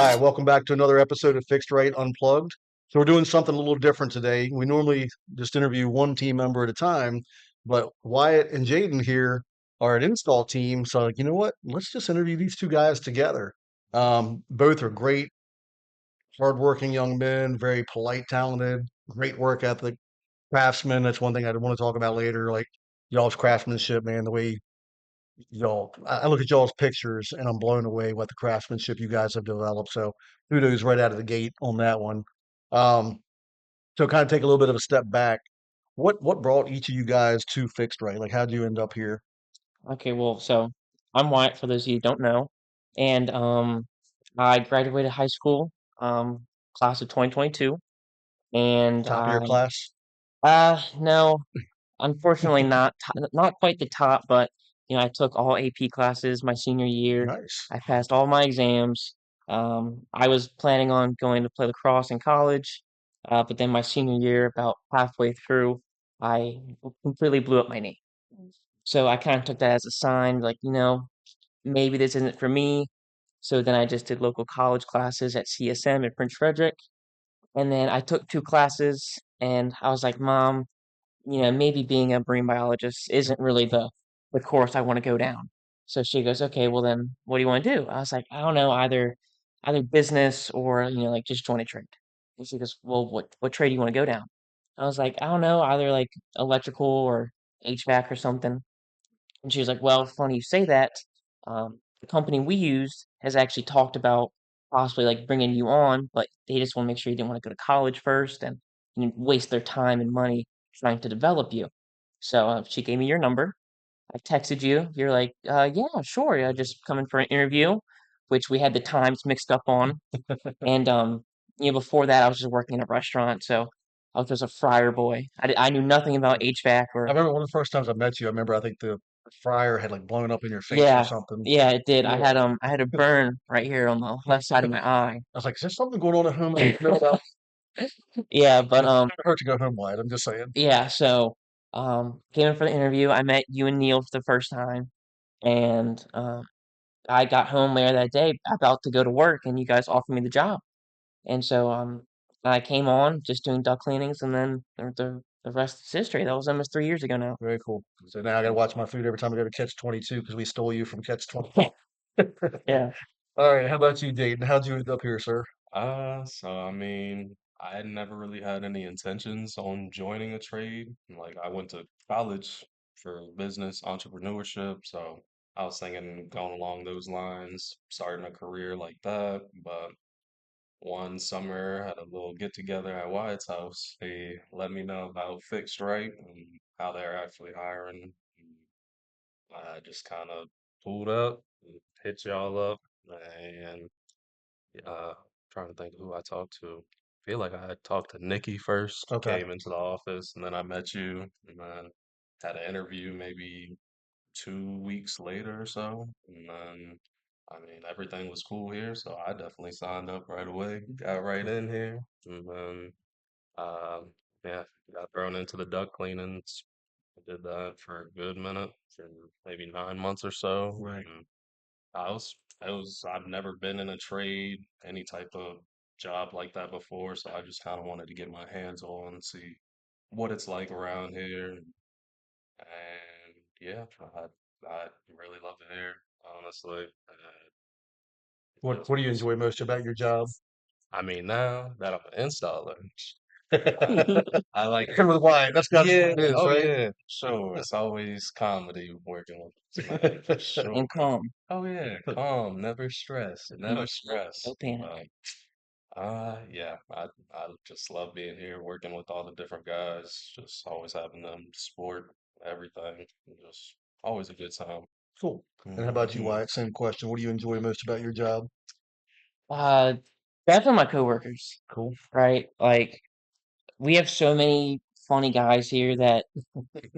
Hi, welcome back to another episode of Fixed Right Unplugged. So we're doing something a little different today. We normally just interview one team member at a time, but Wyatt and Jaden here are an install team. So like, you know what? Let's just interview these two guys together. Both are great, hardworking young men, very polite, talented, great work ethic, craftsmen. That's one thing I want to talk about later. Like y'all's craftsmanship, man, the way I look at y'all's pictures and I'm blown away what the craftsmanship you guys have developed. So kudos right out of the gate on that one. Um, so kind of take a little bit of a step back. What brought each of you guys to Fixed Right? Like how'd you end up here? Okay, well, so I'm Wyatt, for those of you who don't know, and I graduated high school, class of 2022, and Top of your class? no, unfortunately not quite the top, but I took all AP classes my senior year. Nice. I passed all my exams. I was planning on going to play lacrosse in college, but then my senior year, about halfway through, I completely blew up my knee. So I kind of took that as a sign, like, maybe this isn't for me. So then I just did local college classes at CSM in Prince Frederick. And then I took two classes and I was like, Mom, maybe being a marine biologist isn't really the course I want to go down. So she goes, okay, well then what do you want to do? I was like, I don't know, either business or, like just join a trade. And she goes, well, what trade do you want to go down? I was like, I don't know, either like electrical or HVAC or something. And she was like, well, funny you say that. The company we used has actually talked about possibly like bringing you on, but they just want to make sure you didn't want to go to college first and waste their time and money trying to develop you. So she gave me your number. I texted you. You're like, yeah, sure. Yeah, just coming for an interview, which we had the times mixed up on. And before that, I was just working in a restaurant, so I was just a fryer boy. I knew nothing about HVAC I or remember one of the first times I met you, I remember I think the fryer had like blown up in your face or yeah, something. yeah, it did. Yeah. I had a burn right here on the left side of my eye. I was like, is there something going on at home I don't know about? Yeah, but It's never hurt to go home, Wyatt. I'm just saying. yeah, so came in for the interview. I met you and Neil for the first time, and I got home later that day about to go to work, and you guys offered me the job. And so I came on just doing duct cleanings, and then the rest is history. That was almost 3 years ago now. Very cool. So now I gotta watch my food every time I go to Catch 22 because we stole you from Catch 20. Yeah. All right, how about you, Dayton? How'd you end up here, sir? I had never really had any intentions on joining a trade. Like, I went to college for business entrepreneurship, so I was thinking going along those lines, starting a career like that. But one summer, had a little get together at Wyatt's house. They let me know about Fixed Right and how they're actually hiring. I just kind of pulled up, hit y'all up, and uh, trying to think of who I talked to. I feel like I had talked to Nikki first, Okay. came into the office, and then I met you, and then had an interview maybe 2 weeks later or so. And then, everything was cool here, so I definitely signed up right away, got right in here, and then, um, yeah, got thrown into the duct cleanings. I did that for a good minute, for maybe 9 months or so. Right. And I've never been in a trade, any type of job like that before, so I just kind of wanted to get my hands on and see what it's like around here. And yeah, I really love it here, honestly. What do you It's, enjoy most about your job? now that I'm an installer, I like, With Wyatt, that's what yeah, it is, oh right? yeah, sure. It's always comedy working with somebody for sure. And calm. Oh yeah, calm, never stressed, never No stressed. panic. Yeah, I just love being here, working with all the different guys, just always having them support everything. Just always a good time. Cool. And how about you, Hmm. Wyatt? Same question. What do you enjoy most about your job? Uh, Definitely my coworkers, Cool. right? Like we have so many funny guys here that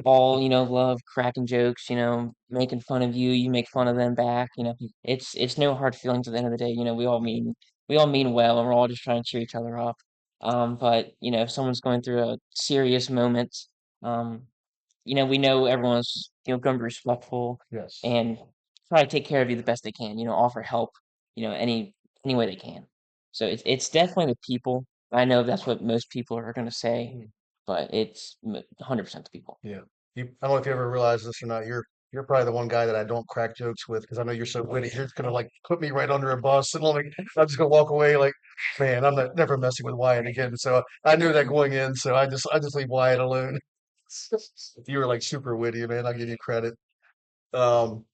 all love cracking jokes, making fun of you, you make fun of them back. It's no hard feelings at the end of the day. We all mean well, and we're all just trying to cheer each other up. But if someone's going through a serious moment, um we know everyone's going to be respectful Yes. and try to take care of you the best they can. Offer help any way they can. So it's definitely the people. I know that's what most people are going to say, but it's 100% the people. Yeah. I don't know if you ever realize this or not. You're probably the one guy that I don't crack jokes with because I know you're so witty. You're just gonna like put me right under a bus and like I'm just gonna walk away like, man, I'm not never messing with Wyatt again. So I knew that going in. So I just leave Wyatt alone. You were like super witty, man. I'll give you credit. Um,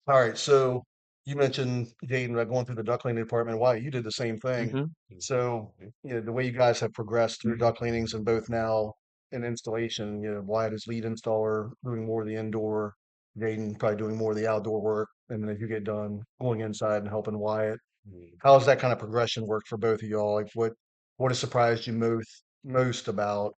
all right, so you mentioned Jaden going through the duct cleaning department. Why you did the same thing? Hmm. So the way you guys have progressed through duct cleanings and both now in installation, Wyatt is lead installer, doing more of the indoor, Jaden probably doing more of the outdoor work, and then if you get done going inside and helping Wyatt, how has that kind of progression worked for both of y'all? Like what has surprised you most about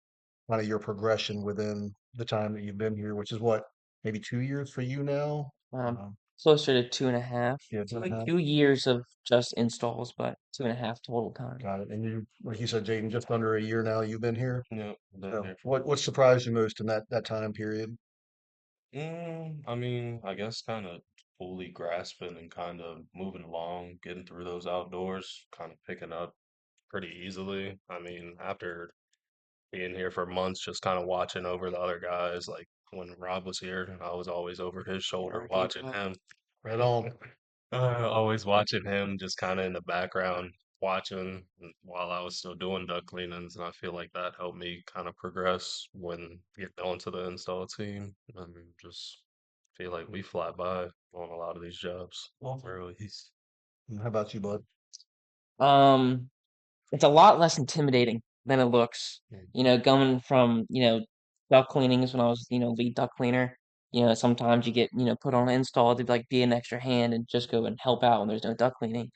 kind of your progression within the time that you've been here, which is what, maybe 2 years for you now? Um, Um, Closer to 2.5, yeah, two and like a half. 2 years of just installs, but 2.5 total time. Got it. And you, like you said, Jaden, just under a year now you've been here. Yep, been So here for what surprised you most in that time period? I mean, I guess kind of fully grasping and kind of moving along, getting through those outdoors, kind of picking up pretty easily. I mean, after being here for months, just kind of watching over the other guys, like when Rob was here, I was always over his shoulder Okay, watching Rob. him. Right on. Always watching him just kind of in the background, watching while I was still doing duct cleanings. And I feel like that helped me kind of progress when getting onto the install team. And just feel like we fly by on a lot of these jobs. Really. And how about you, bud? Um, it's a lot less intimidating than it looks. Mm. Going from, duct cleanings when I was, lead duct cleaner, sometimes you get, put on an install to like be an extra hand and just go and help out when there's no duct cleaning.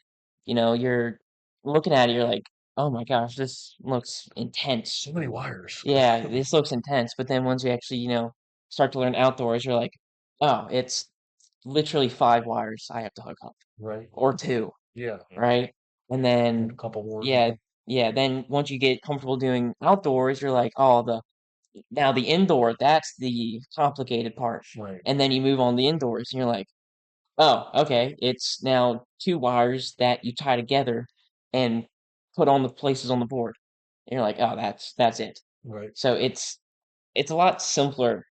You're looking at it, you're like, oh my gosh, this looks intense. So many wires. Yeah, this looks intense. But then once you actually, start to learn outdoors, you're like, oh, it's literally 5 wires I have to hook up Right. or two, Yeah. right? And And a then, couple more. yeah, yeah, then once you get comfortable doing outdoors, you're like, oh, now the indoor, that's the complicated part. Right. And then you move on the indoors and you're like, oh, okay, it's now 2 wires that you tie together and put on the places on the board. And you're like, oh, that's it. Right. So it's a lot simpler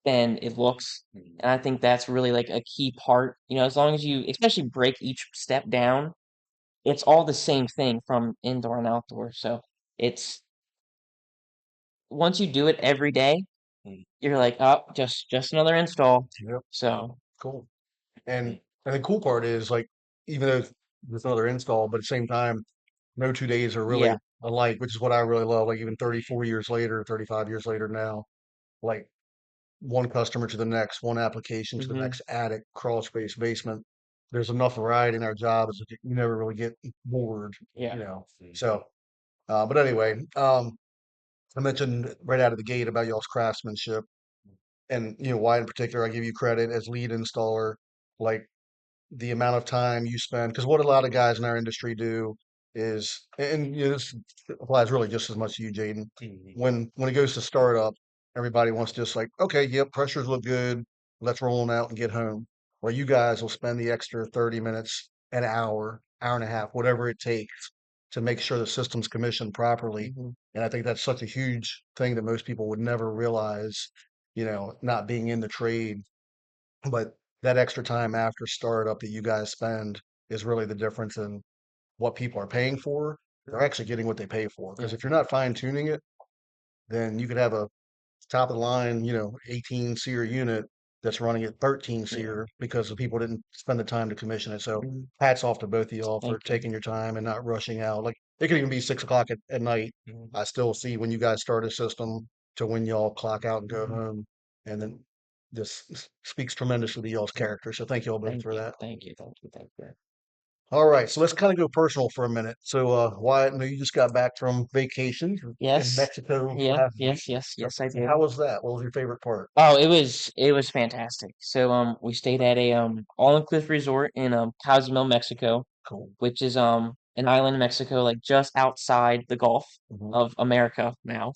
than it looks. And I think that's really like a key part. As long as you especially break each step down, it's all the same thing from indoor and outdoor. So it's once you do it every day, Mm. you're like, oh, just another install. Yep. So Cool. And the cool part is like even though there's another install, but at the same time, no 2 days are really yeah. alike, which is what I really love. Like even 34 years later, 35 years later now, like one customer to the next, one application to the Hmm. next, attic, crawl space, basement. There's enough variety in our jobs that you never really get bored, Yeah. you know. Mm. So, but anyway, I mentioned right out of the gate about y'all's craftsmanship, and why in particular I give you credit as lead installer. Like the amount of time you spend, because what a lot of guys in our industry do is, and this applies really just as much to you, Jaden. Mhm. When it goes to startup, everybody wants just like, okay, yep, pressures look good, let's roll them out and get home. Well, you guys will spend the extra 30 minutes, an hour, hour and a half, whatever it takes to make sure the system's commissioned properly. Hmm. And I think that's such a huge thing that most people would never realize, not being in the trade, but that extra time after startup that you guys spend is really the difference in what people are paying for. They're actually getting what they pay for. Because Yeah. if you're not fine tuning it, then you could have a top of the line, 18 SEER unit that's running at 13 Yeah. SEER because the people didn't spend the time to commission it. So Mhm. hats off to both of y'all for Thank you. taking your time and not rushing out. Like it could even be 6 o'clock at night. Mhm. I still see when you guys start a system to when y'all clock out and go Mhm. home. And then this speaks tremendously to y'all's character. So thank y'all both Thank for you. that. Thank you. Thank you. Thank you. All right, so let's kind of go personal for a minute. So, Wyatt, I know you just got back from vacation in Yes. Mexico Yeah. last week. Yes. Yes. So Yes, I did. how was that? What was your favorite part? Oh, it was fantastic. So we stayed at a all-inclusive resort in Cozumel, Mexico, Cool. which is an island in Mexico, like just outside the Gulf Hmm. of America now.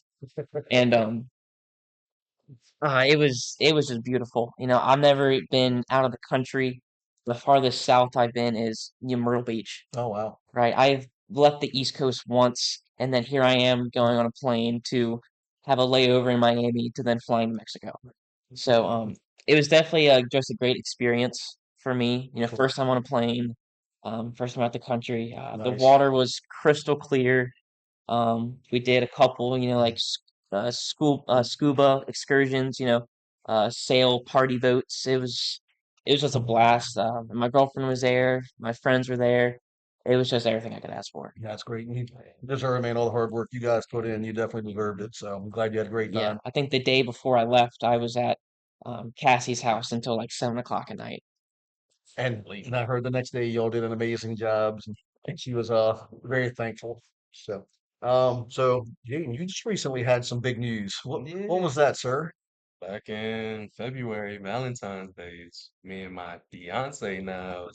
And it was just beautiful. I've never been out of the country the farthest south I've been is Myrtle Beach. Oh wow. Right. I've left the East Coast once, and then here I am going on a plane to have a layover in Miami to then flying to Mexico. So it was definitely just a great experience for me. Cool. First time on a plane, first time out the country. The Nice. water was crystal clear. We did a couple, like scuba excursions, sail party boats. It was just a blast. My girlfriend was there, my friends were there. It was just everything I could ask for. Yeah, that's great. You deserve, man, all the hard work you guys put in. You definitely deserved it. So I'm glad you had a great Yeah, time. I think the day before I left, I was at Cassie's house until like 7 o'clock at night. And I heard the next day y'all did an amazing job, and she was very thankful. So so Jaden, you just recently had some big news. What Yeah. was that, sir? Back in February, Valentine's Day, it's me and my fiance now.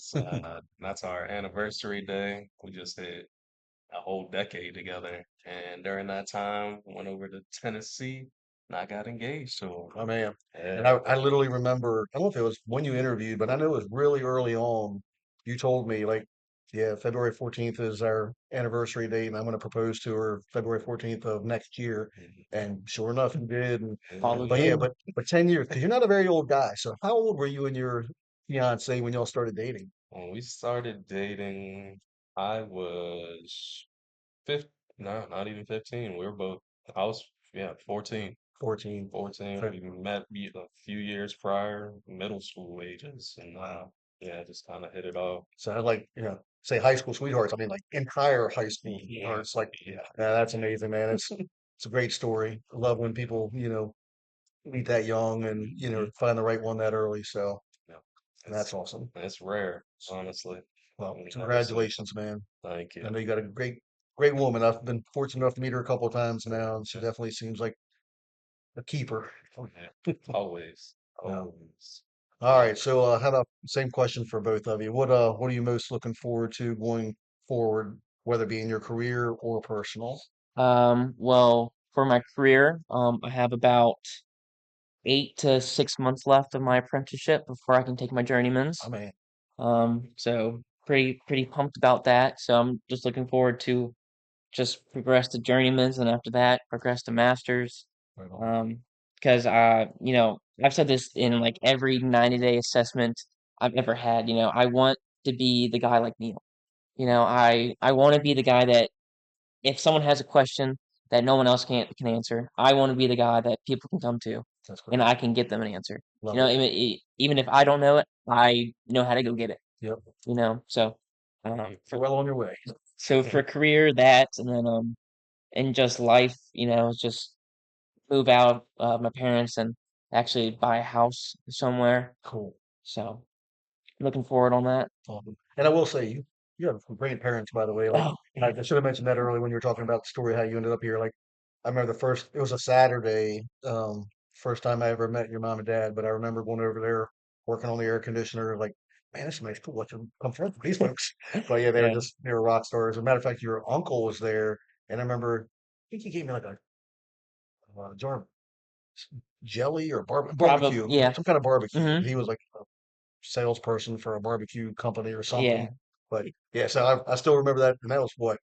That's our anniversary day. We just hit a whole decade together. And during that time, went over to Tennessee and I got engaged to Oh man. her. And I literally remember, I don't know if it was when you interviewed, but I know it was really early on. You told me like, yeah, February 14th is our anniversary date, and I'm going to propose to her February 14th of next year. And sure enough, you did. And Followed but yeah, through. but 10 years, because you're not a very old guy. So how old were you and your fiance when y'all started dating? When we started dating, I was 15, no, not even 15. We were both, I was, yeah, 14. 14. 14. So We met a few years prior, middle school ages, and wow. yeah, just kind of hit it off. So I like, say high school sweethearts. I mean, like entire high school Yeah, sweethearts. Like, yeah, yeah, that's amazing, man. It's a great story. I love when people, meet that young and, mhm, find the right one that early. So yeah. that's It's awesome. it's rare, honestly. Well, You never see. congratulations, man. Thank I you. know you got a great woman. I've been fortunate enough to meet her a couple of times now, and she Yeah, definitely seems like a keeper. yeah. Always, Yeah. always. All right. So, how about same question for both of you? What are you most looking forward to going forward, whether it be in your career or personal? Well, for my career, I have about 8 to 6 months left of my apprenticeship before I can take my I journeyman's. mean, So pretty pumped about that. So I'm just looking forward to just progress to journeyman's and after that progress to masters. right on. Um, because I've said this in like every 90-day assessment I've ever had. I want to be the guy like Neil. I want to be the guy that if someone has a question that no one else can answer, I want to be the guy that people can come to, That's and great. I can get them an answer. Love it. Even if I don't know it, I know how to go get it. Yep. So You're well on your way. for career that, and then in just life, just move out of my parents and actually buy a house somewhere. Cool. So looking forward on that. And I will say, you have some great parents, by the way. Like, Oh, I should have mentioned that earlier when you were talking about the story how you ended up here. Like, I remember it was a Saturday, first time I ever met your mom and dad, but I remember going over there working on the air conditioner. Like, man, this is nice. Cool. What you come from these folks? But yeah, yeah, they were rock stars. As a matter of fact, your uncle was there, and I remember I think he gave me like a jar of jelly or probably, barbecue, yeah. some kind of barbecue. Hmm. He was like salesperson for a barbecue company or Yeah. something. But yeah, so I still remember that, and that was what,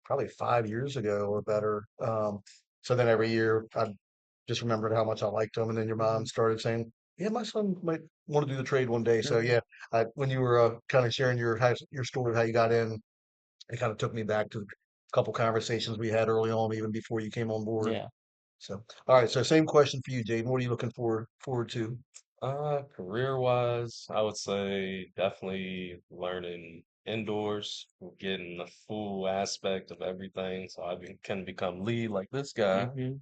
probably 5 years ago or better. So then every year I just remembered how much I liked him, and then your mom started saying, "Yeah, my son might want to do the trade one day." So Hmm. yeah, when you were kind of sharing your story of how you got in, it kind of took me back to a couple conversations we had early on, even before you came on board. Yeah. So all right, so same question for you, Jaden. What are you looking forward to? Career wise, I would say definitely learning indoors, getting the full aspect of everything so can become lead like this guy Hmm.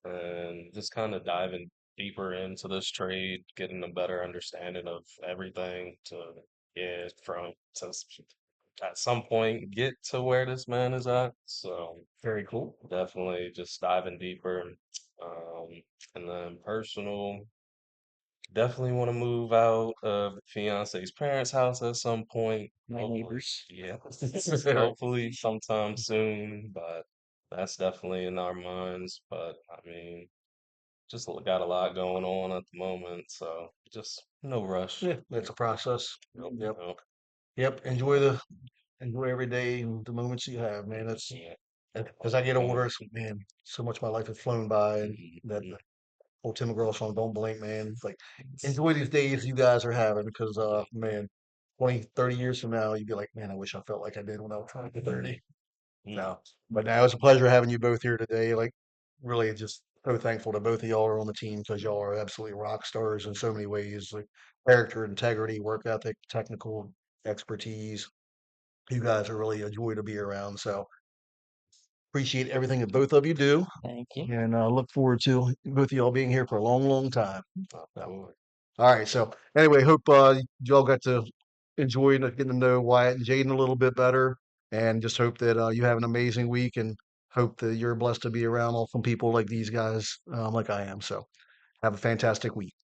and just kind of diving deeper into this trade, getting a better understanding of everything to get at some point get to where this man is at. So Very cool. definitely just diving deeper. Um, and then personal. Definitely want to move out of fiance's parents' house at some point. My Hopefully, neighbors. yeah. Hopefully sometime soon, but that's definitely in our minds. But I mean, got a lot going on at the moment, so just no rush. Yeah, that's a process. Yep. You know. Yep. Enjoy every day and the moments you have, man. That's Yeah. as I get older, man, so much of my life has flown by, and that Mhm. old Tim McGraw song, "Don't Blink," man. It's like enjoy these days you guys are having because, man, 20, 30 years from now, you'd be like, man, I wish I felt like I did when I was 20 to 30. Mm. No, but now it's a pleasure having you both here today. Like, really, just so thankful that both of y'all are on the team because y'all are absolutely rock stars in so many ways, like character, integrity, work ethic, technical expertise. You guys are really a joy to be around. So appreciate everything that both of you do, Thank you. and look forward to both of y'all being here for a long, long time. So, Cool. all right. So anyway, hope y'all got to enjoy getting to know Wyatt and Jaden a little bit better, and just hope that you have an amazing week, and hope that you're blessed to be around all some people like these guys, like I am. So have a fantastic week.